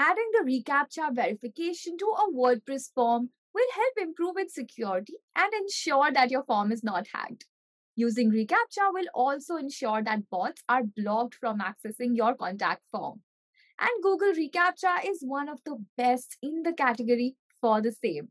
Adding the reCAPTCHA verification to a WordPress form will help improve its security and ensure that your form is not hacked. Using reCAPTCHA will also ensure that bots are blocked from accessing your contact form. And Google reCAPTCHA is one of the best in the category for the same.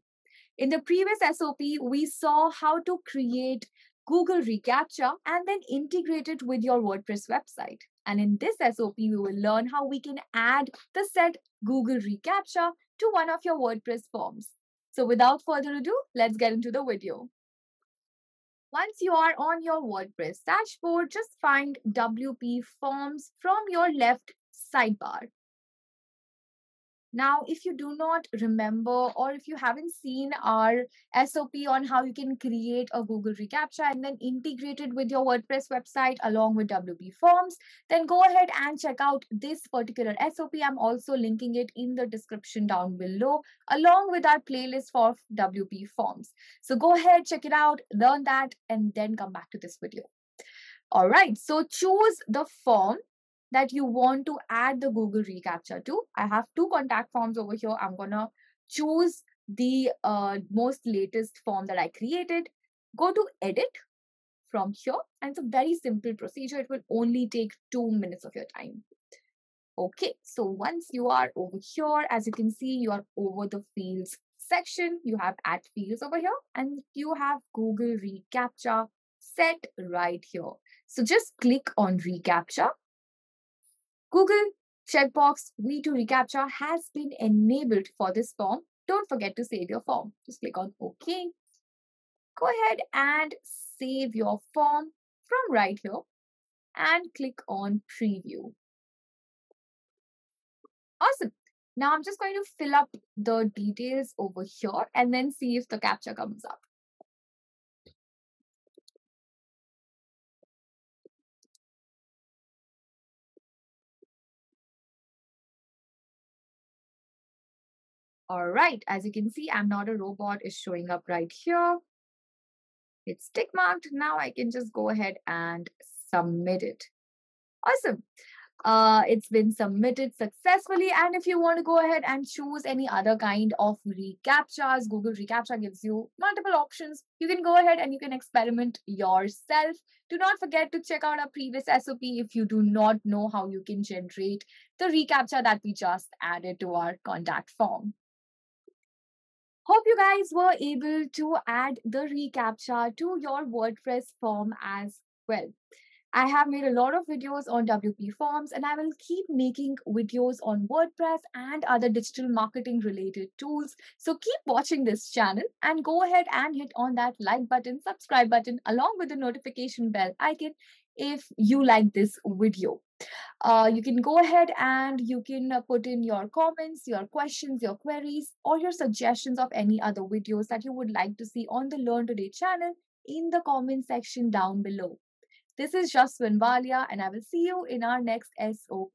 In the previous SOP, we saw how to create Google reCAPTCHA and then integrate it with your WordPress website. And in this SOP, we will learn how we can add the said Google reCAPTCHA to one of your WordPress forms. So without further ado, let's get into the video. Once you are on your WordPress dashboard, just find WP Forms from your left sidebar. Now, if you do not remember or if you haven't seen our SOP on how you can create a Google reCAPTCHA and then integrate it with your WordPress website along with WP Forms, then go ahead and check out this particular SOP. I'm also linking it in the description down below along with our playlist for WP Forms. So go ahead, check it out, learn that, and then come back to this video. All right, so choose the form that you want to add the Google reCAPTCHA to. I have two contact forms over here. I'm going to choose the most latest form that I created. Go to edit from here. And it's a very simple procedure. It will only take 2 minutes of your time. Okay, so once you are over here, as you can see, you are over the fields section. You have add fields over here and you have Google reCAPTCHA set right here. So just click on reCAPTCHA. Google checkbox V2 reCAPTCHA has been enabled for this form. Don't forget to save your form. Just click on OK. Go ahead and save your form from right here and click on Preview. Awesome. Now I'm just going to fill up the details over here and then see if the CAPTCHA comes up. All right, as you can see, I'm not a robot is showing up right here. It's tick marked. Now I can just go ahead and submit it. Awesome. It's been submitted successfully. And if you want to go ahead and choose any other kind of reCAPTCHAs, Google reCAPTCHA gives you multiple options. You can go ahead and you can experiment yourself. Do not forget to check out our previous SOP if you do not know how you can generate the reCAPTCHA that we just added to our contact form. Hope you guys were able to add the reCAPTCHA to your WordPress form as well. I have made a lot of videos on WP Forms and I will keep making videos on WordPress and other digital marketing related tools. So keep watching this channel and go ahead and hit on that like button, subscribe button along with the notification bell icon if you like this video. You can go ahead and you can put in your comments, your questions, your queries, or your suggestions of any other videos that you would like to see on the Learn Today channel in the comment section down below. This is Jaswin Walia, and I will see you in our next SOP.